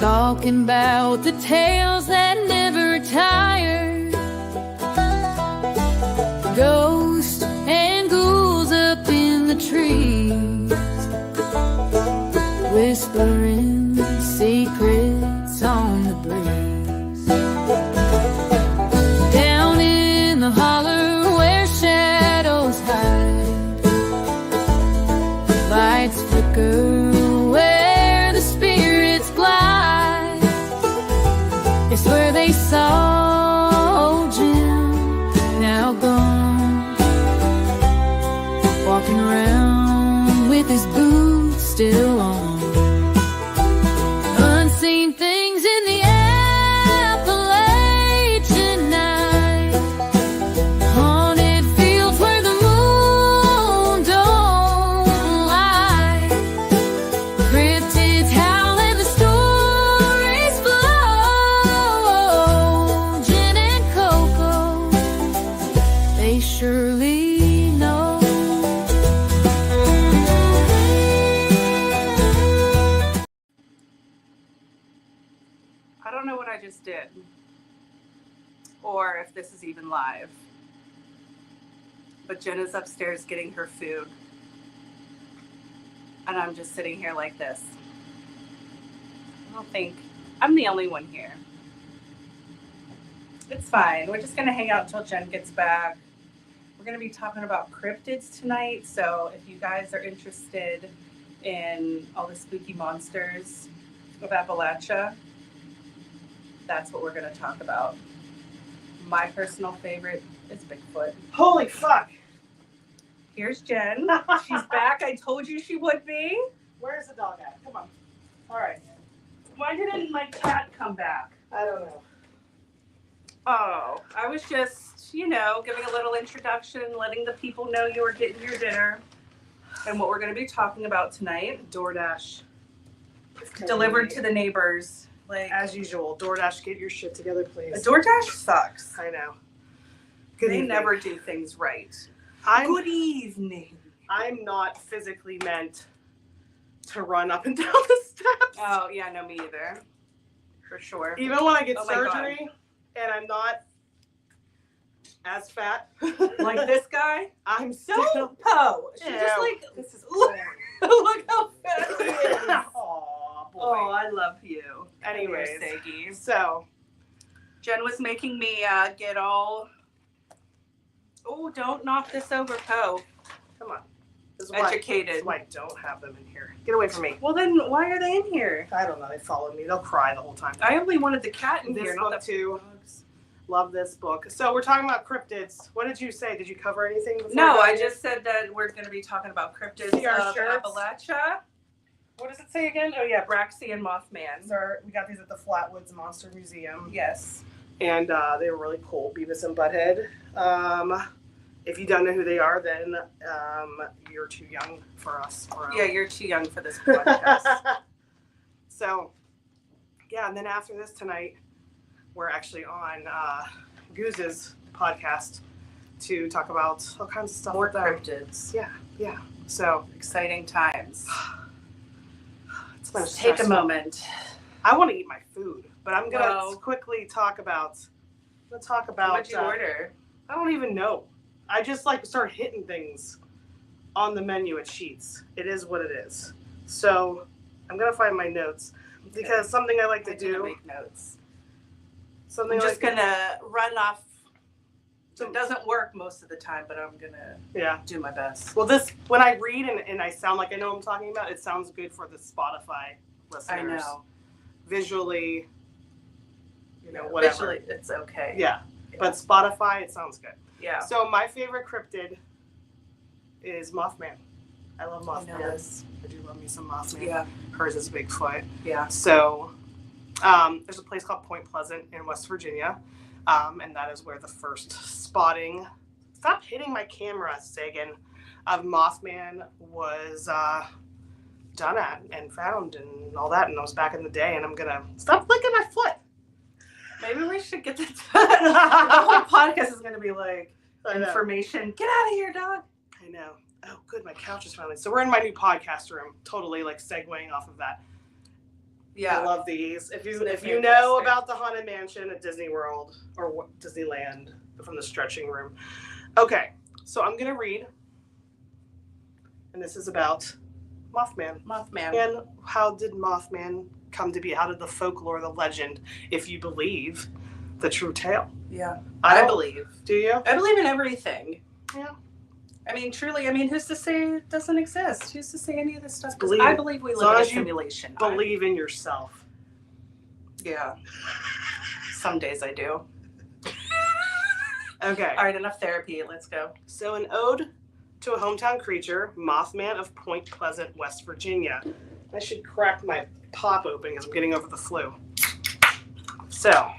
talking about the tales that never retire. Ghosts and ghouls up in the trees, whispering secrets on the breeze. Down in the holler where shadows hide, lights flicker where the spirits glide. It's where they saw old Jim, now gone, walking around with his boots still on. Unseen things in the Appalachian night, haunted fields where the moon don't lie. Cryptids howl and the stories flow. Jen and Coco, they surely know. I don't know what I just did, or if this is even live, but Jen is upstairs getting her food, and I'm just sitting here like this. I don't think I'm the only one here. It's fine. We're just going to hang out until Jen gets back. We're going to be talking about cryptids tonight, so if you guys are interested in all the spooky monsters of Appalachia, that's what we're going to talk about. My personal favorite is Bigfoot. Holy fuck! Here's Jen. She's back. I told you she would be. Where's the dog at? Come on. All right. Why didn't my cat come back? I don't know. Oh, I was just, giving a little introduction, letting the people know you were getting your dinner and what we're going to be talking about tonight. DoorDash. Delivered to the neighbors. Like, As usual, DoorDash, get your shit together, please. DoorDash sucks. I know. They never do things right. Good evening. I'm not physically meant to run up and down the steps. Oh, yeah, no, me either. For sure. Even when I get Oh my surgery and I'm not as fat. Like this guy? I'm still... Don't po. She's just like, This is look how fat he is. Aw, boy. Oh, I love you. Anyways, Saggy. so... Jen was making me get all... Oh, don't knock this over, Po. Come on. This is Educated. why I don't have them in here. Get away from me. Well, then why are they in here? I don't know. They follow me. They'll cry the whole time. I only wanted the cat in This here, book not the too. dogs. Love this book. So we're talking about cryptids. What did you say? Did you cover anything before? No, I that? just said that we're going to be talking about cryptids See our of shirts? Appalachia. What does it say again? Oh yeah, Braxian Mothman. we got these at the Flatwoods Monster Museum. Yes. And they were really cool. Beavis and Butthead. If you don't know who they are, then you're too young for us. Yeah, you're too young for this podcast. So, yeah, and then after this tonight, we're actually on Goose's podcast to talk about all kinds of stuff. More with them. cryptids. Yeah. So, Exciting times. it's been Take a stressful. moment. I want to eat my food, but I'm going to Well, quickly talk about... What'd you order? I don't even know. I just start hitting things on the menu at Sheets. It is what it is. So I'm gonna find my notes because something I like to didn't do. make notes. Something I'm just like gonna run off. It doesn't work most of the time, but I'm gonna do my best. Well, when I read and I sound like I know what I'm talking about, it sounds good for the Spotify listeners. I know. Visually, whatever. Visually, it's okay. Yeah. But Spotify, it sounds good. Yeah. So my favorite cryptid is Mothman. I love I know Mothman. this. I do love me some Mothman. Yeah. Hers is Bigfoot. Yeah. So there's a place called Point Pleasant in West Virginia, and that is where the first spotting, stop hitting my camera, Sagan, of Mothman was done at and found and all that, and I was back in the day, and I'm gonna stop licking my foot. Maybe we should get the whole podcast is going to be like I know. information. Get out of here, dog. I know. Oh, good. My couch is finally. So we're in my new podcast room. Totally segueing off of that. Yeah. I love these. If Isn't it you know fantastic? about the Haunted Mansion at Disney World or Disneyland from the stretching room. Okay, so I'm gonna read, and this is about Mothman. Mothman. And how did Mothman come to be? How did the folklore, the legend, if you believe the true tale? Yeah. I I don't- believe. Do you? I believe in everything. Yeah. I mean, truly, who's to say it doesn't exist? Who's to say any of this stuff? 'Cause Believe- I believe we as live long in a as you simulation. Believe in yourself. Yeah. Some days I do. Okay. All right, enough therapy. Let's go. So, an ode to a hometown creature, Mothman of Point Pleasant, West Virginia. I should crack my pop open because I'm getting over the flu. So,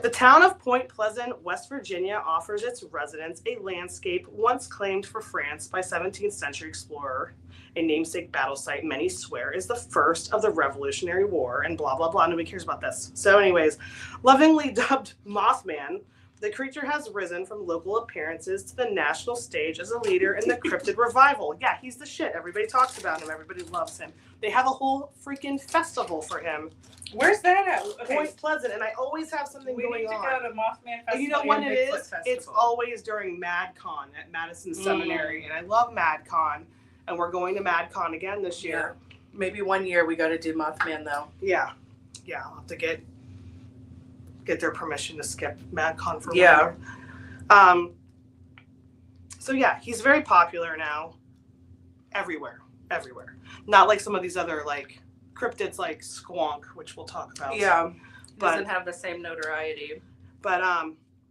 the town of Point Pleasant, West Virginia offers its residents a landscape once claimed for France by 17th century explorer, a namesake battle site many swear is the first of the Revolutionary War, and blah, blah, blah. Nobody cares about this. So anyways, lovingly dubbed Mothman, the creature has risen from local appearances to the national stage as a leader in the cryptid revival. Yeah, he's the shit. Everybody talks about him. Everybody loves him. They have a whole freaking festival for him. Where's that at? Okay. Point Pleasant, and I always have something We going need to on. go to Mothman Festival. And you know when and it Bigfoot is? Festival. It's always during MadCon at Madison Seminary, and I love MadCon, and we're going to MadCon again this year. Yeah. Maybe one year we got to do Mothman though. Yeah, I'll have to get their permission to skip MadCon for 1 Yeah. year. So yeah, he's very popular now, everywhere. Not like some of these other like cryptids like Squonk, which we'll talk about. Yeah. But- Doesn't have the same notoriety. But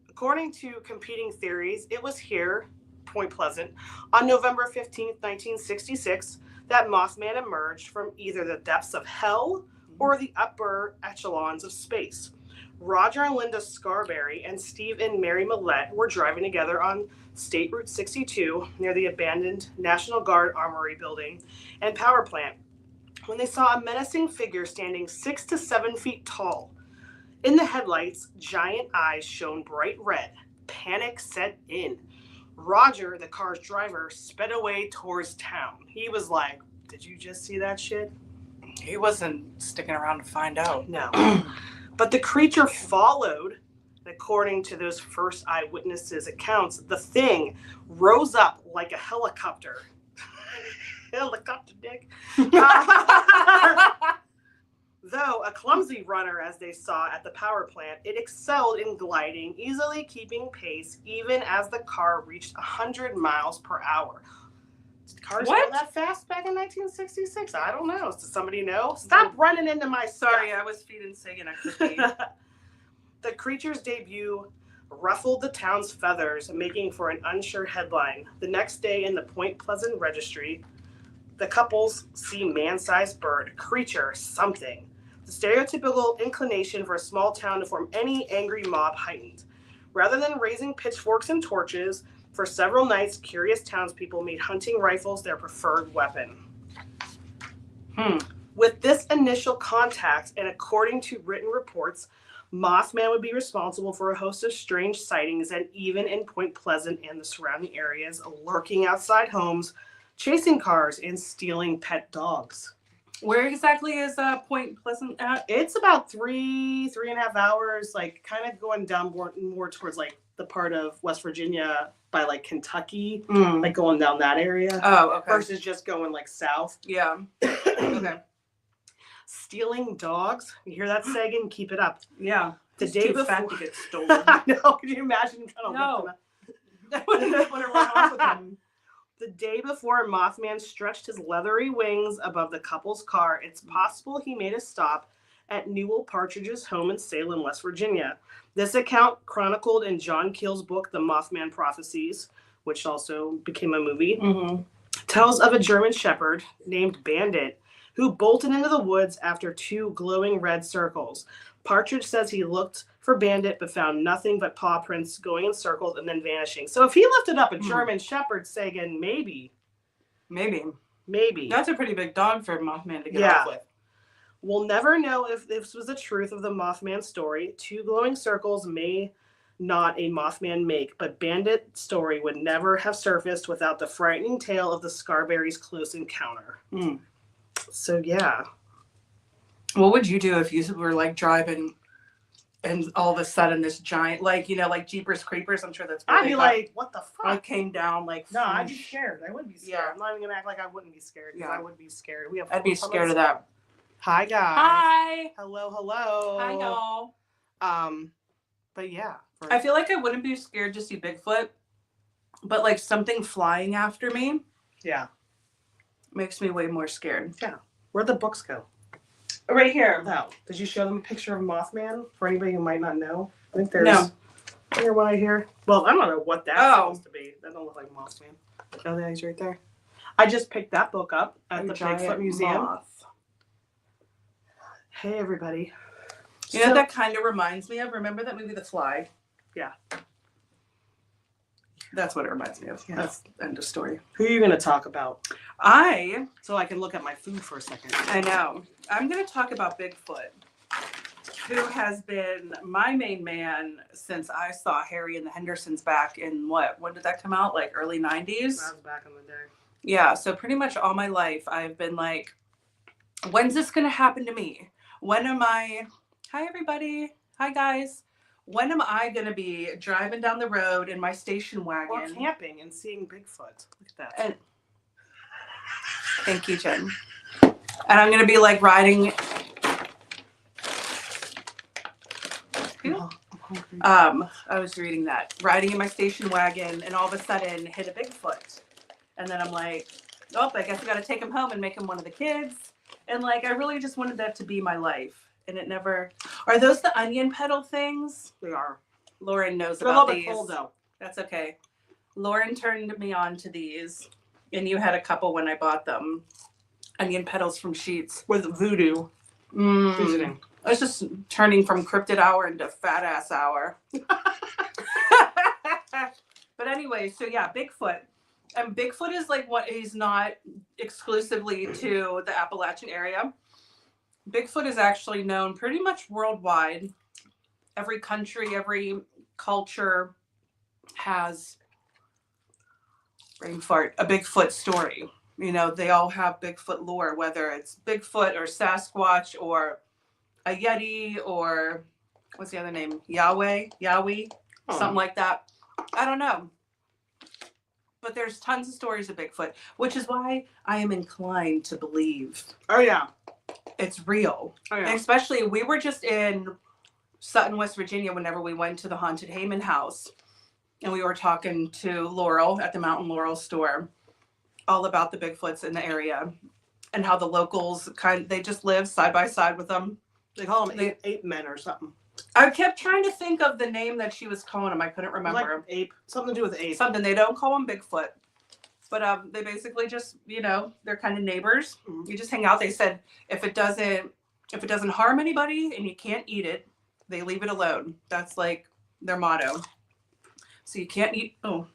according to competing theories, it was here, Point Pleasant, on November 15th, 1966, that Mothman emerged from either the depths of hell or the upper echelons of space. Roger and Linda Scarberry and Steve and Mary Millette were driving together on State Route 62 near the abandoned National Guard Armory building and power plant when they saw a menacing figure standing 6 to 7 feet tall. In the headlights, giant eyes shone bright red. Panic set in. Roger, the car's driver, sped away towards town. He was like, "Did you just see that shit?" He wasn't sticking around to find out. No. But the creature followed. According to those first eyewitnesses' accounts, the thing rose up like a helicopter. Helicopter dick. Though a clumsy runner, as they saw at the power plant, it excelled in gliding, easily keeping pace even as the car reached 100 miles per hour. Did cars go that fast back in 1966? I don't know. Does somebody know? Stop running into my stuff. Sorry, I was feeding Sagan a cookie. The creature's debut ruffled the town's feathers, making for an unsure headline. The next day in the Point Pleasant Registry, the couples see man-sized bird, creature, something. The stereotypical inclination for a small town to form any angry mob heightened. Rather than raising pitchforks and torches, for several nights, curious townspeople made hunting rifles their preferred weapon. With this initial contact, and according to written reports, Mothman would be responsible for a host of strange sightings, and even in Point Pleasant and the surrounding areas, lurking outside homes, chasing cars, and stealing pet dogs. Where exactly is Point Pleasant at? It's about 3.5 hours, like kind of going down more towards like the part of West Virginia by like Kentucky, like going down that area. Oh, okay. Versus just going like south. Yeah. Okay. Stealing dogs. You hear that, Sagan? Keep it up. Yeah. The He's day too before. fat to get stolen. I know. Could you imagine him trying to No. lift them up? I wouldn't want to run off with him. The day before Mothman stretched his leathery wings above the couple's car, it's possible he made a stop at Newell Partridge's home in Salem, West Virginia. This account, chronicled in John Keel's book, The Mothman Prophecies, which also became a movie, tells of a German shepherd named Bandit who bolted into the woods after 2 glowing red circles. Partridge says he looked for Bandit but found nothing but paw prints going in circles and then vanishing. So if he lifted up a German shepherd, Sagan, maybe. That's a pretty big dog for Mothman to get off with. We'll never know if this was the truth of the Mothman story. 2 glowing circles may not a Mothman make, but Bandit's story would never have surfaced without the frightening tale of the Scarberry's close encounter. So yeah. What would you do if you were like driving and all of a sudden this giant, like, you know, like Jeepers Creepers? I'm sure that's what I'd be like, what the fuck? It came down like. No, I'd be scared. I wouldn't be scared. Yeah. I'm not even gonna act like I wouldn't be scared. Yeah, I would be scared. I'd be scared of that. Hi guys. Hi. Hello. Hi y'all. But yeah. I feel like I wouldn't be scared to see Bigfoot, but like something flying after me. Yeah. Makes me way more scared. Yeah. Where'd the books go? Right here. Oh. Did you show them a picture of Mothman for anybody who might not know? I think there's here one here. Well, I don't know what that's supposed to be. That don't look like Mothman. Oh, yeah, he's right there. I just picked that book up at the Bigfoot Museum. Moth. Hey everybody. You know what that kind of reminds me of? Remember that movie The Fly? Yeah. That's what it reminds me of. Yeah. That's end of story. Who are you going to talk about? So I can look at my food for a second. I know. I'm going to talk about Bigfoot, who has been my main man since I saw Harry and the Hendersons back in when did that come out? Like early 90s? That was back in the day. Yeah. So pretty much all my life, I've been like, when's this going to happen to me? When am I... Hi, everybody. Hi, guys. When am I going to be driving down the road in my station wagon? Or camping and seeing Bigfoot. Look at that. And, thank you, Jen. And I'm going to be like riding. Oh, I'm hungry. I was reading that. Riding in my station wagon and all of a sudden hit a Bigfoot. And then I'm like, oh, I guess I got to take him home and make him one of the kids. And like, I really just wanted that to be my life. And it never... Are those the onion petal things? They are. Lauren knows They're about a little these. bit cold, though. That's okay. Lauren turned me on to these. And you had a couple when I bought them. Onion petals from Sheets. With voodoo visiting. I was just turning from cryptid hour into fat ass hour. But anyway, so yeah, Bigfoot. And Bigfoot is like what he's not exclusively to the Appalachian area. Bigfoot is actually known pretty much worldwide. Every country, every culture has a Bigfoot story. You know, they all have Bigfoot lore, whether it's Bigfoot or Sasquatch or a Yeti or what's the other name? Yahweh, something like that. I don't know. But there's tons of stories of Bigfoot, which is why I am inclined to believe. Oh, yeah. It's real. Oh, yeah. And especially, we were just in Sutton, West Virginia, whenever we went to the Haunted Heyman house. And we were talking to Laurel at the Mountain Laurel store all about the Bigfoots in the area and how the locals they just live side by side with them. They call them ape men or something. I kept trying to think of the name that she was calling them. I couldn't remember. Like ape. Something to do with ape. Something. They don't call them Bigfoot. But they basically just, you know, they're kind of neighbors. Mm-hmm. You just hang out. They said if it doesn't harm anybody and you can't eat it, they leave it alone. That's like their motto. So you can't eat. Oh,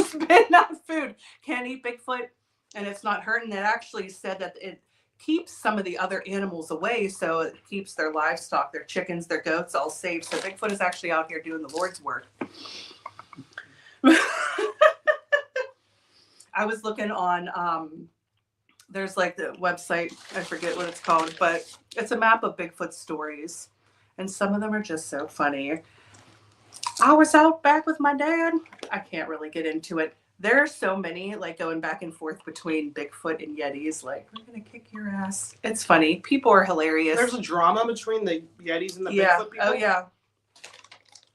spit out food. Can't eat Bigfoot, and it's not hurting. It actually said that it keeps some of the other animals away, so it keeps their livestock, their chickens, their goats, all safe. So Bigfoot is actually out here doing the Lord's work. I was looking on, there's like the website, I forget what it's called, but it's a map of Bigfoot stories. And some of them are just so funny. I was out back with my dad. I can't really get into it. There are so many, like going back and forth between Bigfoot and Yetis. Like, we're going to kick your ass. It's funny. People are hilarious. There's a drama between the Yetis and the Bigfoot people. Oh, yeah.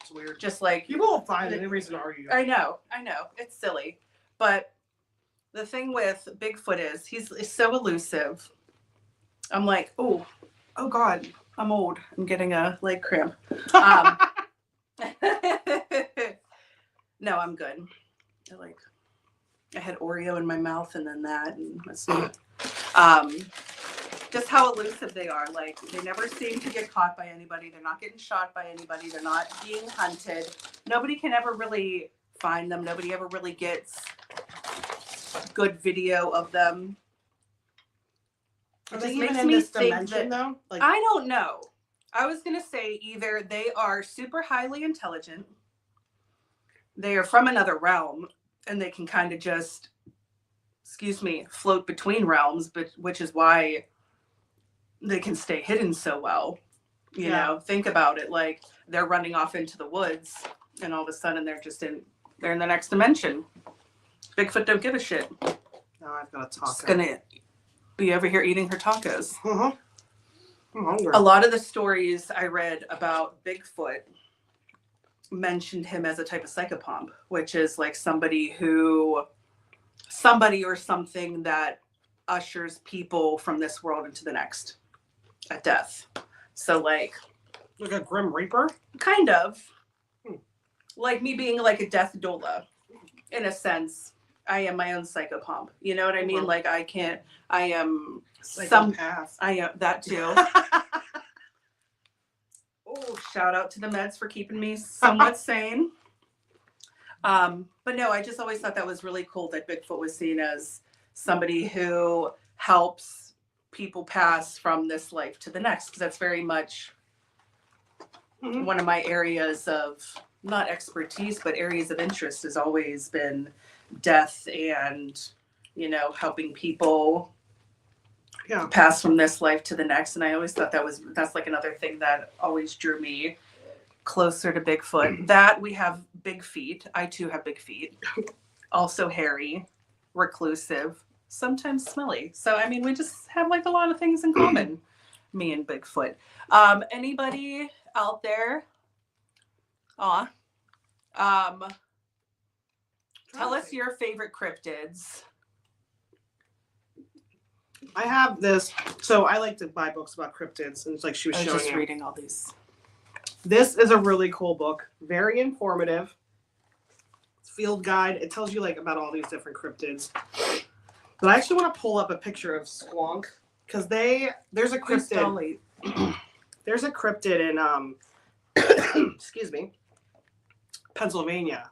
It's weird. Just like... People will find any reason to argue. I know. It's silly. But... the thing with Bigfoot is he's so elusive. I'm like, oh God, I'm old. I'm getting a leg cramp. No, I'm good. I had Oreo in my mouth and then that, and let's see. Just how elusive they are. Like, they never seem to get caught by anybody. They're not getting shot by anybody. They're not being hunted. Nobody can ever really find them. Nobody ever really gets good video of them. Are they even in this dimension though? Like, I don't know. I was gonna say either they are super highly intelligent, they are from another realm, and they can kind of just, float between realms, but which is why they can stay hidden so well. You know, think about it. Like they're running off into the woods and all of a sudden they're in the next dimension. Bigfoot don't give a shit. Now I've got a taco. Just gonna be over here eating her tacos. I'm hungry. A lot of the stories I read about Bigfoot mentioned him as a type of psychopomp, which is like somebody or something that ushers people from this world into the next at death. So like a Grim Reaper? Kind of. Like me being like a death doula. In a sense, I am my own psychopomp. You know what I mean? Like I am Psychopath. I am that too. Oh, shout out to the meds for keeping me somewhat sane. But no, I just always thought that was really cool that Bigfoot was seen as somebody who helps people pass from this life to the next. Because that's very much one of my areas of, not expertise, but areas of interest has always been death and, you know, helping people pass from this life to the next. And I always thought that's like another thing that always drew me closer to Bigfoot. That we have big feet. I too have big feet. Also hairy, reclusive, sometimes smelly. So, I mean, we just have like a lot of things in common, me and Bigfoot. Anybody out there? Tell us your favorite cryptids. I have this. So I like to buy books about cryptids, and it's like she was showing just you. reading all these. This is a really cool book. Very informative. Field guide. It tells you like about all these different cryptids. But I actually want to pull up a picture of Squonk because there's a cryptid. There's a cryptid in excuse me, Pennsylvania.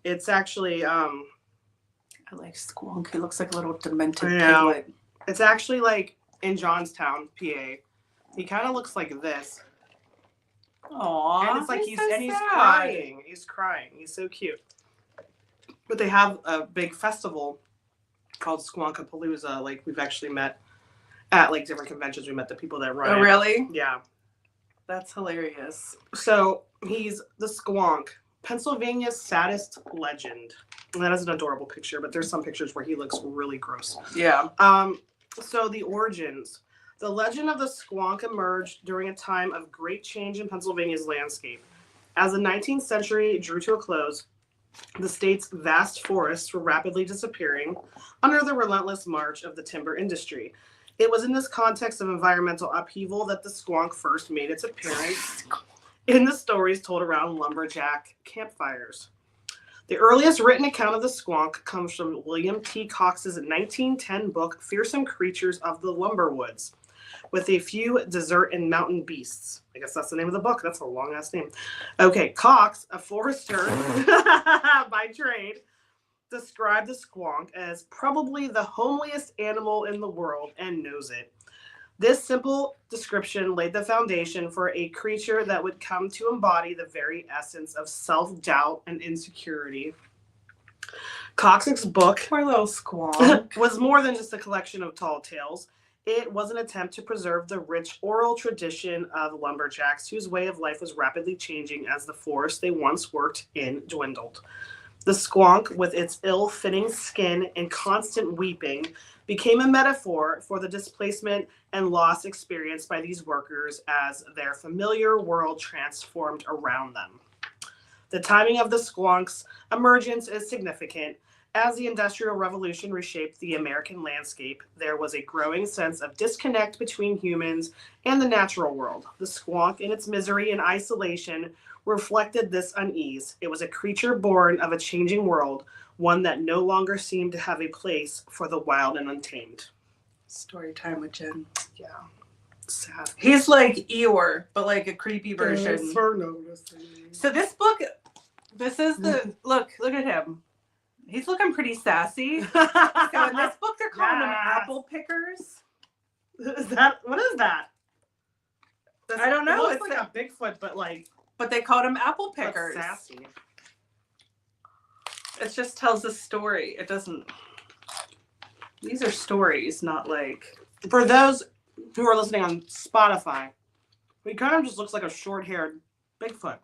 It's actually I like Squonk. He looks like a little demented piglet. It's actually like in Johnstown, PA. He kind of looks like this. Aww. And it's like he's crying. He's crying. He's so cute. But they have a big festival called Squonkapalooza. Like we've actually met at like different conventions. We met the people that run it. Oh, really? Yeah. That's hilarious. So he's the Squonk, Pennsylvania's saddest legend. And that is an adorable picture, but there's some pictures where he looks really gross. Yeah. So the origins. The legend of the Squonk emerged during a time of great change in Pennsylvania's landscape. As the 19th century drew to a close, the state's vast forests were rapidly disappearing under the relentless march of the timber industry. It was in this context of environmental upheaval that the Squonk first made its appearance in the stories told around lumberjack campfires. The earliest written account of the Squonk comes from William T. Cox's 1910 book, Fearsome Creatures of the Lumberwoods, with a few desert and mountain beasts. I guess that's the name of the book. That's a long-ass name. Okay, Cox, a forester by trade, described the Squonk as probably the homeliest animal in the world and knows it. This simple description laid the foundation for a creature that would come to embody the very essence of self-doubt and insecurity. Cox's book, Poor little Squonk, was more than just a collection of tall tales. It was an attempt to preserve the rich oral tradition of lumberjacks whose way of life was rapidly changing as the forest they once worked in dwindled. The Squonk, with its ill-fitting skin and constant weeping, became a metaphor for the displacement and loss experienced by these workers as their familiar world transformed around them. The timing of the Squonk's emergence is significant. As the Industrial Revolution reshaped the American landscape, there was a growing sense of disconnect between humans and the natural world. The Squonk, in its misery and isolation, reflected this unease. It was a creature born of a changing world, one that no longer seemed to have a place for the wild and untamed. Story time with Jen. Yeah. Sad. He's like Eeyore, but like a creepy version. Thanks for noticing. So this book, this is the, look at him. He's looking pretty sassy. So in this book, they're calling them apple pickers. What is that? I don't know. It looks like a Bigfoot, but they called him apple pickers. Sassy. It just tells a story. It doesn't. These are stories, not like. For those who are listening on Spotify, he kind of just looks like a short-haired Bigfoot.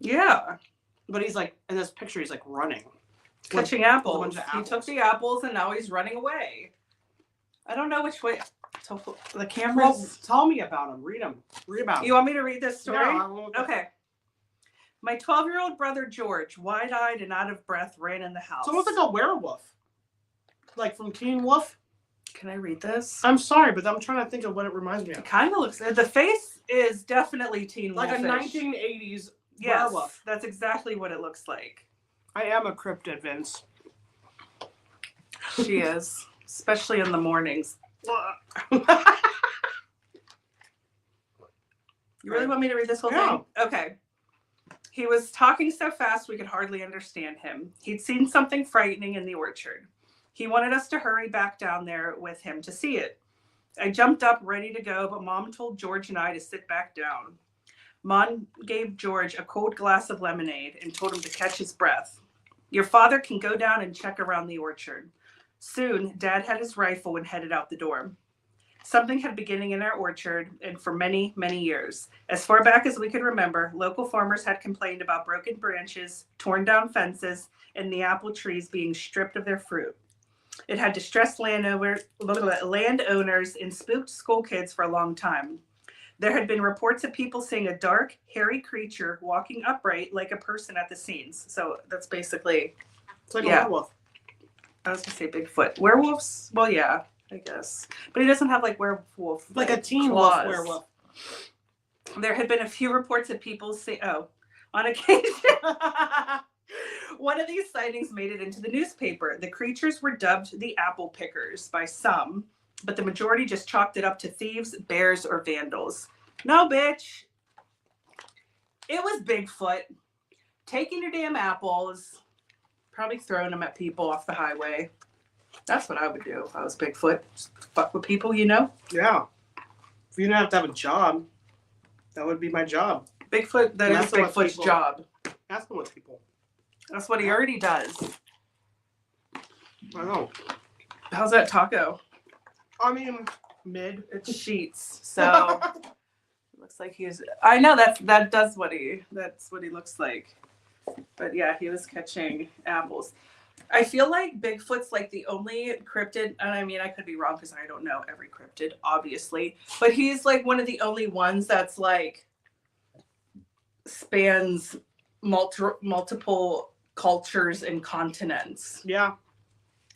Yeah. But he's like, in this picture, he's like running. Catching with a apples. bunch of He took apples. the apples and now he's running away. I don't know which way. So the Well, camera's. tell me about him. Read him. Read about him. You want me to read this story? No, I won't. Okay. My 12-year-old brother George, wide-eyed and out of breath, ran in the house. It's almost like a werewolf. Like from Teen Wolf. Can I read this? I'm sorry, but I'm trying to think of what it reminds me of. It kind of looks. The face is definitely Teen Like a Wolfish. 1980s Yes, werewolf. that's exactly what it looks like. I am a cryptid, Vince. She is, especially in the mornings. You really want me to read this whole thing? Okay. He was talking so fast we could hardly understand him. He'd seen something frightening in the orchard. He wanted us to hurry back down there with him to see it. I jumped up, ready to go, but Mom told George and I to sit back down. Mom gave George a cold glass of lemonade and told him to catch his breath. Your father can go down and check around the orchard. Soon, Dad had his rifle and headed out the door. Something had been beginning in our orchard, and for many, many years. As far back as we could remember, local farmers had complained about broken branches, torn down fences, and the apple trees being stripped of their fruit. It had distressed landowners and spooked school kids for a long time. There had been reports of people seeing a dark, hairy creature walking upright like a person at the scenes. So that's basically, It's like Yeah. a werewolf. I was going to say Bigfoot. Werewolves? Well, yeah, I guess. But he doesn't have like werewolf. Like a Teen claws. Wolf werewolf. There had been a few reports of people on occasion. One of these sightings made it into the newspaper. The creatures were dubbed the apple pickers by some, but the majority just chalked it up to thieves, bears, or vandals. No, bitch. It was Bigfoot taking your damn apples, probably throwing them at people off the highway. That's what I would do if I was Bigfoot. Just fuck with people, you know? Yeah. If you didn't have to have a job, that would be my job. Bigfoot, that is Messing with Bigfoot's people. job. Asking with people. That's what he already does. I know. How's that taco? I mean, mid. It's sheets, so looks like he's. I know that's what he looks like. But yeah, he was catching apples. I feel like Bigfoot's like the only cryptid, and I mean I could be wrong because I don't know every cryptid, obviously, but he's like one of the only ones that's like spans multiple cultures and continents. Yeah.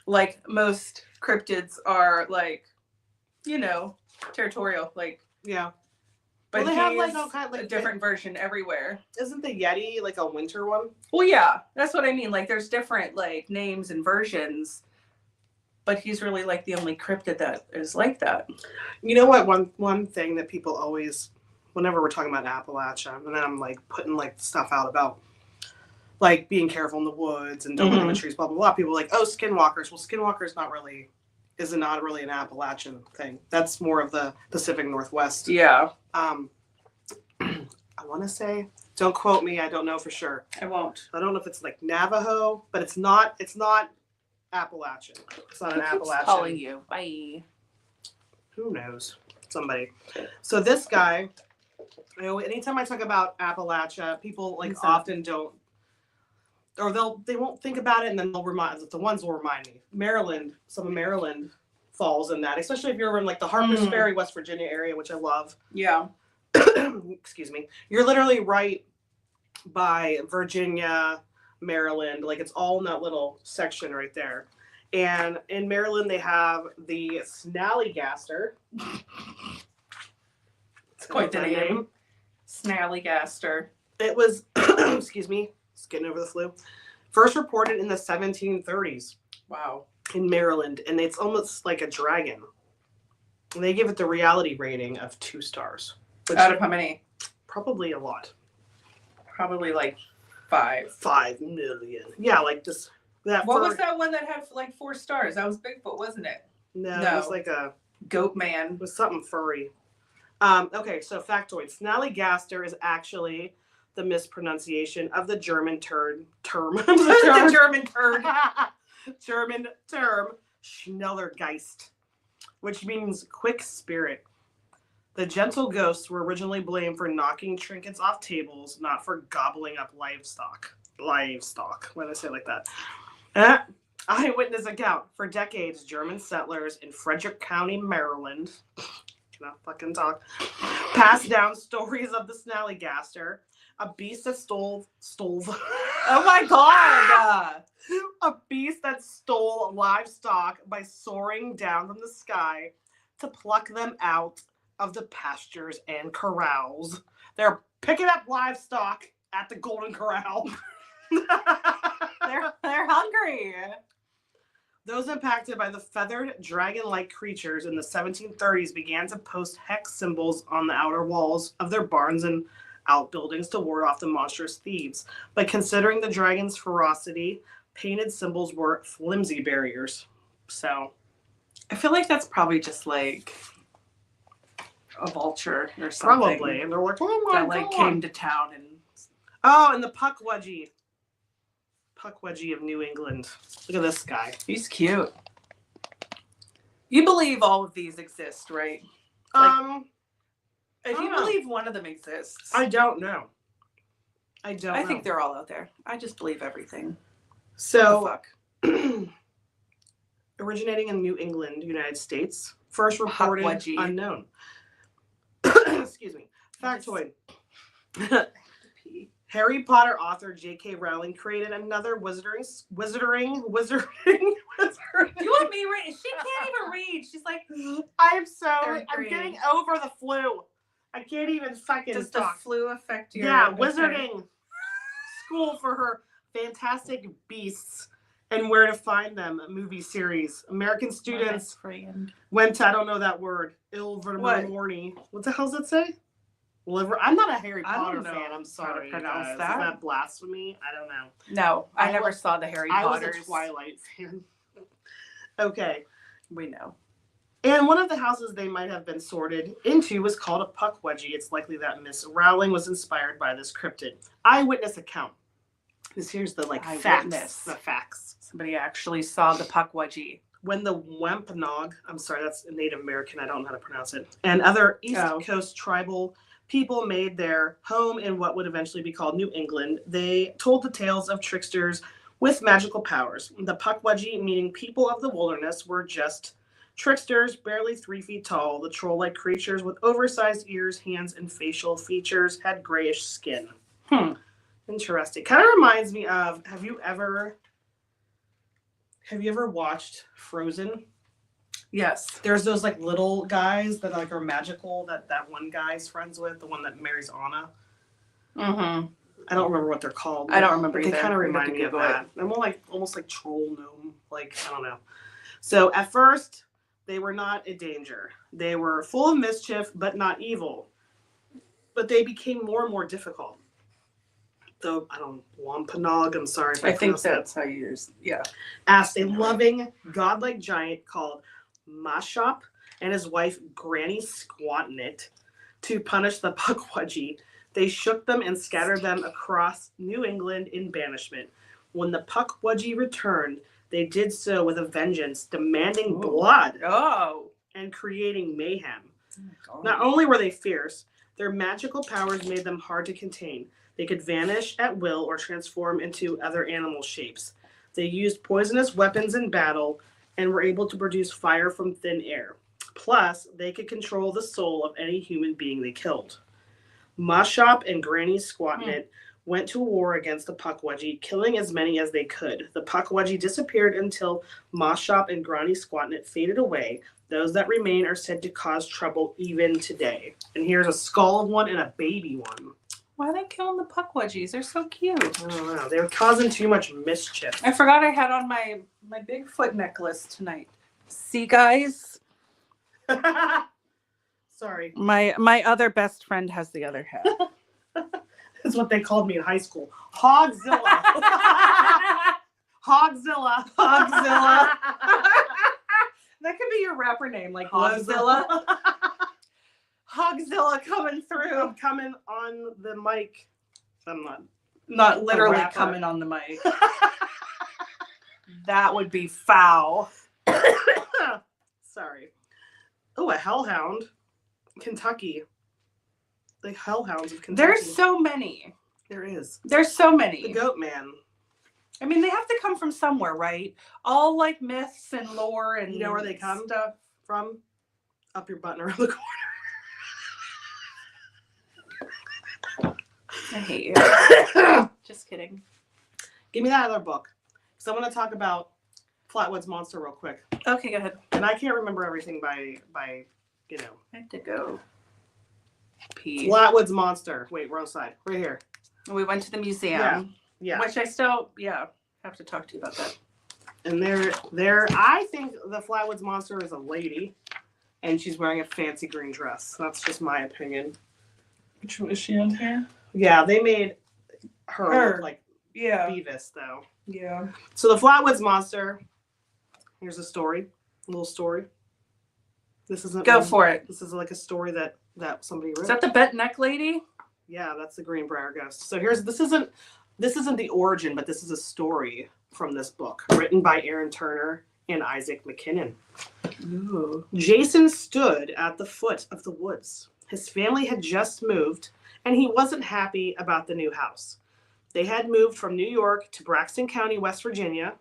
Like most cryptids are like, you know, territorial, like. Yeah. But Well, they have, like, he's all kind of, like, a different version everywhere. Isn't the Yeti like a winter one? Well, yeah, that's what I mean. Like, there's different like names and versions, but he's really like the only cryptid that is like that. You know what? One thing that people always, whenever we're talking about Appalachia, and then I'm like putting like stuff out about like being careful in the woods and don't go in the trees, blah blah blah. People are like, oh, skinwalkers. Well, skinwalkers not really an Appalachian thing. That's more of the Pacific Northwest. Yeah, I want to say, don't quote me. I don't know for sure. I won't. I don't know if it's like Navajo, but it's not Appalachian. It's not an Appalachian. Calling you. Bye. Who knows? Somebody. So this guy, you know, anytime I talk about Appalachia, people like often don't, or they won't think about it, and then the ones will remind me. Maryland, some of Maryland falls in that, especially if you're in like the Harpers Ferry, West Virginia area, which I love. Yeah. Excuse me. You're literally right by Virginia, Maryland. Like it's all in that little section right there. And in Maryland, they have the Snallygaster. It's quite the name. Snallygaster. It was, excuse me, just getting over the flu. First reported in the 1730s. Wow. In Maryland, and it's almost like a dragon. And they give it the reality rating of 2 stars. Out of how many? Probably a lot. Probably like 5. 5 million. Yeah, like this. What was that one that had like 4 stars? That was Bigfoot, wasn't it? No, it was like a goat man. It was something furry. Okay, so factoid. Snallygaster is actually the mispronunciation of the German term. German term Schnellergeist, which means quick spirit. The gentle ghosts were originally blamed for knocking trinkets off tables, not for gobbling up livestock. Livestock. Why did I say it like that? Eyewitness account. For decades, German settlers in Frederick County, Maryland, cannot fucking talk, passed down stories of the snallygaster, a beast that stole. Oh my god! A beast that stole livestock by soaring down from the sky to pluck them out of the pastures and corrals. They're picking up livestock at the Golden Corral. They're hungry. Those impacted by the feathered dragon-like creatures in the 1730s began to post hex symbols on the outer walls of their barns and outbuildings to ward off the monstrous thieves. But considering the dragon's ferocity, painted symbols were flimsy barriers. So, I feel like that's probably just like a vulture or something. probably. And they're like, oh my That god. like came to town and Oh, and the Puckwudgie. Puckwudgie of New England. Look at this guy. he's cute. You believe all of these exist, right? If I you don't know. believe one of them exists, I don't know. I don't I know. think they're all out there. I just believe everything. So, What the fuck? originating in New England, United States, first reported Puckwudgie. unknown. Excuse me. Factoid. Harry Potter author J.K. Rowling created another wizarding. You want me? She can't even read. She's like, I'm Third I'm grade. getting over the flu. I can't even fucking does the talk. flu affect your? Yeah, okay. wizarding school for her fantastic beasts and where to find them movie series. American My students best friend. went to, I don't know that word, What? Ilvermorny. What the hell does it say? Liver. I'm not a Harry I don't Potter know fan. I'm how to sorry. pronounce guys. that. Is that blasphemy? I don't know. No, I I never was- saw the Harry I was Potters. a Twilight fan. Okay. We know. And one of the houses they might have been sorted into was called a Puckwudgie. It's likely that Miss Rowling was inspired by this cryptid. Eyewitness account. Here's the facts. Eyewitness. The facts. Somebody actually saw the Puckwudgie. When the Wampanoag, I'm sorry, that's Native American, I don't know how to pronounce it, and other East Coast tribal people made their home in what would eventually be called New England, they told the tales of tricksters with magical powers. The Puckwudgie, meaning people of the wilderness, were just tricksters, barely 3 feet tall. The troll-like creatures with oversized ears, hands, and facial features had grayish skin. Interesting. Kind of reminds me of, have you ever watched Frozen? Yes. There's those like little guys that like are magical that one guy's friends with, the one that marries Anna. Mm-hmm. I don't remember what they're called. I don't remember They either. kind of We'd have remind to me of Google that. They're more like almost like troll gnome. Like, I don't know. So at first, they were not a danger. They were full of mischief, but not evil. But they became more and more difficult. Though I don't Wampanoag, I'm sorry if I I think pronounced that. that's how you use. Yeah. Asked a loving, godlike giant called Mashop and his wife Granny Squatnit to punish the Puckwudgie. They shook them and scattered them across New England in banishment. When the Puckwudgie returned, they did so with a vengeance, demanding blood Oh. and creating mayhem. Oh my God. Not only were they fierce, their magical powers made them hard to contain. They could vanish at will or transform into other animal shapes. They used poisonous weapons in battle and were able to produce fire from thin air. Plus, they could control the soul of any human being they killed. Mashop and Granny Squatnit went to war against the Puckwudgie, killing as many as they could. The Puckwudgie disappeared until Mashop and Granny Squatnit faded away. Those that remain are said to cause trouble even today. And here's a skull of one and a baby one. Why are they killing the Puckwudgies? They're so cute. I don't know. They were causing too much mischief. I forgot I had on my Bigfoot necklace tonight. See, guys? Sorry. My other best friend has the other half. That's what they called me in high school. Hogzilla. Hogzilla. Hogzilla. That could be your rapper name, like Hogzilla. Hogzilla coming through. I'm coming on the mic. I'm Not literally rapper. coming on the mic. That would be foul. Sorry. Oh, a hellhound. Kentucky. The hellhounds of Kentucky. There's so many. There is. There's so many. The goat man. I mean, they have to come from somewhere, right? All like myths and lore and You know where they come stuff from? Up your butt and around the corner. I hate you. Just kidding. Give me that other book. Because I want to talk about Flatwoods Monster real quick. Okay, go ahead. And I can't remember everything by you know. I have to go pee. Flatwoods Monster. Wait, wrong side. Right here. We went to the museum. Yeah. Which I still, have to talk to you about that. And I think the Flatwoods Monster is a lady. And she's wearing a fancy green dress. That's just my opinion. Which one is she on here? Yeah, they made her look like Beavis, though. Yeah. So the Flatwoods Monster. Here's a story. A little story. This isn't. Go for it. This is like a story that somebody wrote. Is that the bent neck lady? Yeah, that's the Greenbrier Ghost. So this isn't the origin, but this is a story from this book written by Aaron Turner and Isaac McKinnon. Ooh. Jason stood at the foot of the woods. His family had just moved, and he wasn't happy about the new house. They had moved from New York to Braxton County, West Virginia.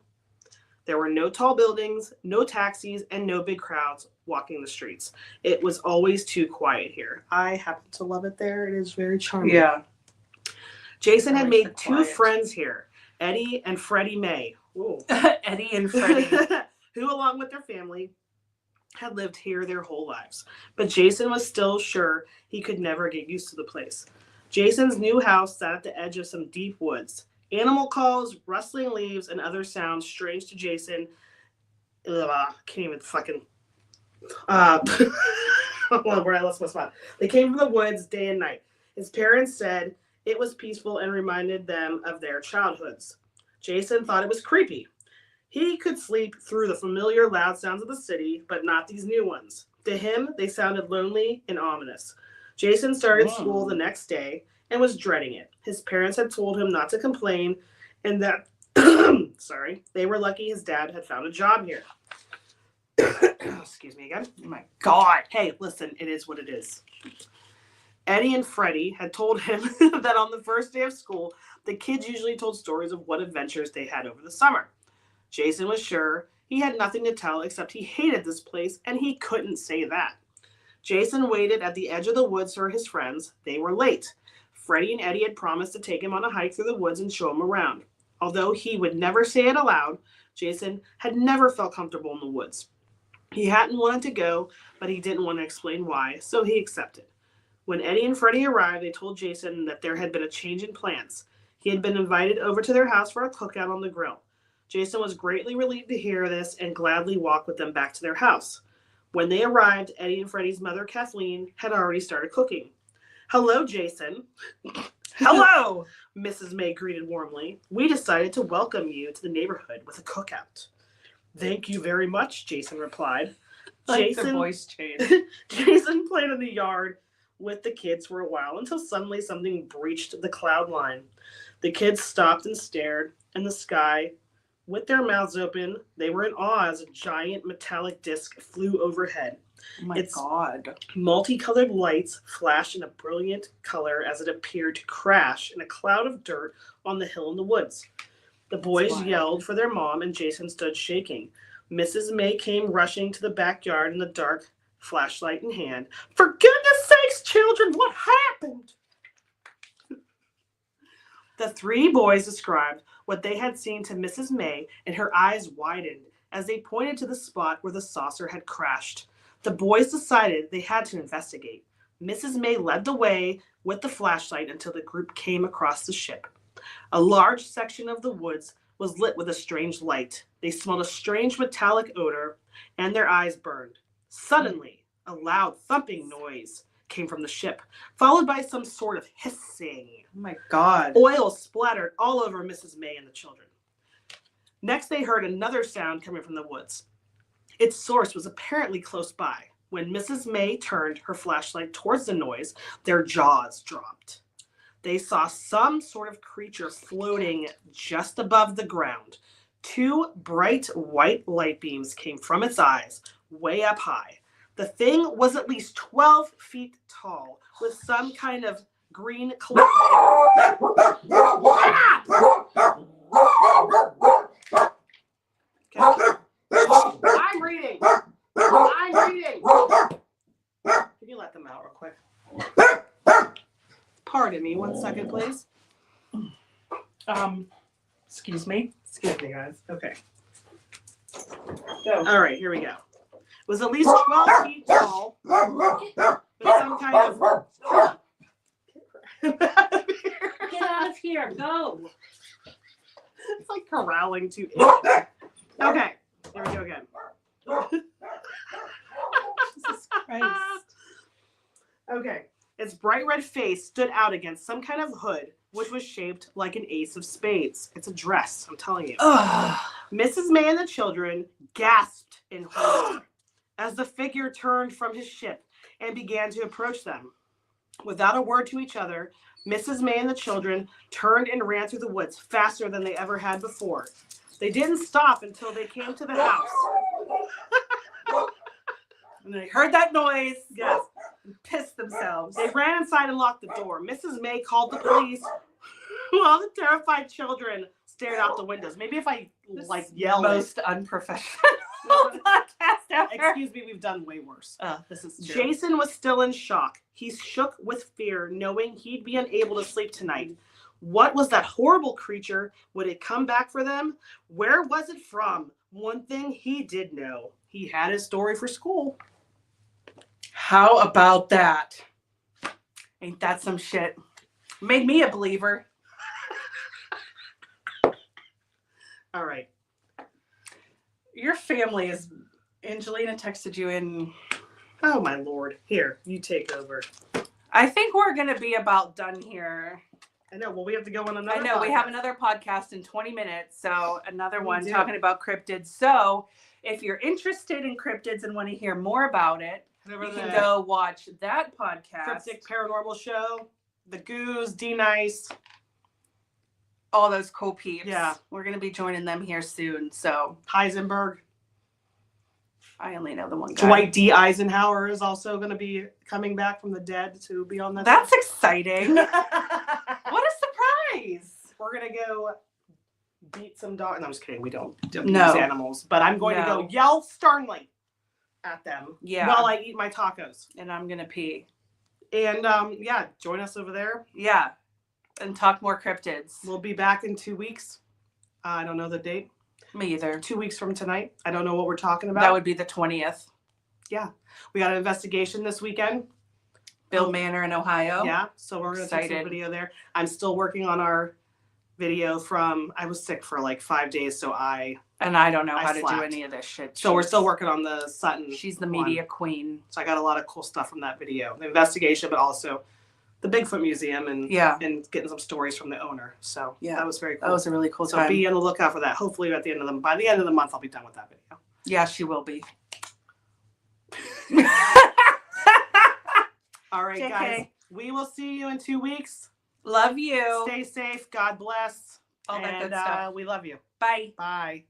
There were no tall buildings, no taxis, and no big crowds walking the streets. It was always too quiet here. I happen to love it there. It is very charming. Yeah. Jason had made two friends here, Eddie and Freddie May. Ooh. Eddie and Freddie. Who, along with their family, had lived here their whole lives. But Jason was still sure he could never get used to the place. Jason's new house sat at the edge of some deep woods. Animal calls, rustling leaves, and other sounds strange to Jason. Can't even fucking... where I lost my spot. They came from the woods day and night. His parents said it was peaceful and reminded them of their childhoods. Jason thought it was creepy. He could sleep through the familiar loud sounds of the city, but not these new ones. To him, they sounded lonely and ominous. Jason started school the next day and was dreading it. His parents had told him not to complain and that, they were lucky his dad had found a job here. Excuse me again. Oh my God. Hey, listen, it is what it is. Eddie and Freddie had told him that on the first day of school, the kids usually told stories of what adventures they had over the summer. Jason was sure he had nothing to tell except he hated this place and he couldn't say that. Jason waited at the edge of the woods for his friends. They were late. Freddie and Eddie had promised to take him on a hike through the woods and show him around. Although he would never say it aloud, Jason had never felt comfortable in the woods. He hadn't wanted to go, but he didn't want to explain why, so he accepted. When Eddie and Freddie arrived, they told Jason that there had been a change in plans. He had been invited over to their house for a cookout on the grill. Jason was greatly relieved to hear this and gladly walked with them back to their house. When they arrived, Eddie and Freddie's mother, Kathleen, had already started cooking. "Hello, Jason." Hello, Mrs. May greeted warmly. "We decided to welcome you to the neighborhood with a cookout." "Thank you very much," Jason replied. like their voice change. Jason played in the yard with the kids for a while until suddenly something breached the cloud line. The kids stopped and stared in the sky. With their mouths open, they were in awe as a giant metallic disc flew overhead. Oh my God. Multicolored lights flashed in a brilliant color as it appeared to crash in a cloud of dirt on the hill in the woods. The boys yelled for their mom, and Jason stood shaking. Mrs. May came rushing to the backyard in the dark, flashlight in hand. "For goodness sakes, children, what happened?" The three boys described what they had seen to Mrs. May, and her eyes widened as they pointed to the spot where the saucer had crashed. The boys decided they had to investigate. Mrs. May led the way with the flashlight until the group came across the ship. A large section of the woods was lit with a strange light. They smelled a strange metallic odor, and their eyes burned. Suddenly, a loud thumping noise came from the ship, followed by some sort of hissing. Oh my God. Oil splattered all over Mrs. May and the children. Next, they heard another sound coming from the woods. Its source was apparently close by. When Mrs. May turned her flashlight towards the noise, their jaws dropped. They saw some sort of creature floating just above the ground. Two bright white light beams came from its eyes, way up high. The thing was at least 12 feet tall with some kind of green cloak. Okay. I'm reading. Can you let them out real quick? Pardon me, 1 second, please. Excuse me. Excuse me, guys. Okay. Go. All right, here we go. It was at least 12 feet tall with some kind of... Get out of here. Go. It's like corralling two. Okay, here we go again. Jesus Christ. Okay, its bright red face stood out against some kind of hood, which was shaped like an ace of spades. It's a dress, I'm telling you. Ugh. Mrs. May and the children gasped in horror as the figure turned from his ship and began to approach them. Without a word to each other, Mrs. May and the children turned and ran through the woods faster than they ever had before. They didn't stop until they came to the house. And they heard that noise. Yes. And pissed themselves. They ran inside and locked the door. Mrs. May called the police while the terrified children stared out the windows. Maybe if I yell. Most unprofessional podcast ever. Excuse me, we've done way worse. This is true. Jason was still in shock. He shook with fear, knowing he'd be unable to sleep tonight. What was that horrible creature? Would it come back for them? Where was it from? One thing he did know. He had his story for school. How about that? Ain't that some shit? Made me a believer. All right. Your family is... Angelina texted you in... Oh, my Lord. Here, you take over. I think we're going to be about done here. I know. Well, we have to go on another I know. podcast. We have another podcast in 20 minutes. So another We one do. talking about cryptids. So if you're interested in cryptids and want to hear more about it, you can go watch that podcast. Cryptic Paranormal Show, The Goose, D-Nice. All those cool peeps. Yeah. We're going to be joining them here soon. So Heisenberg. I only know the one guy. Dwight D. Eisenhower is also going to be coming back from the dead to be on that. That's exciting. What a surprise. We're going to go beat some dogs. No, I'm just kidding. We don't No. use animals. But I'm going to go yell sternly at them while I eat my tacos. And I'm going to pee. And yeah, join us over there. Yeah. And talk more cryptids. We'll be back in 2 weeks. I don't know the date. Me either. 2 weeks from tonight. I don't know what we're talking about. That would be the 20th. Yeah. We got an investigation this weekend. Bill Manor in Ohio. Yeah. So we're going to take some Excited. video there. I'm still working on our video from, I was sick for like 5 days. So I don't know how to do any of this shit. So we're still working on the Sutton. She's the media queen. So I got a lot of cool stuff from that video. The investigation, but also the Bigfoot Museum and getting some stories from the owner. So that was very cool. That was a really cool So time. be on the lookout for that. Hopefully by the end of the month, I'll be done with that video. Yeah, she will be. All right, JK. guys. We will see you in 2 weeks. Love you. Stay safe. God bless. All that good stuff. We love you. Bye. Bye.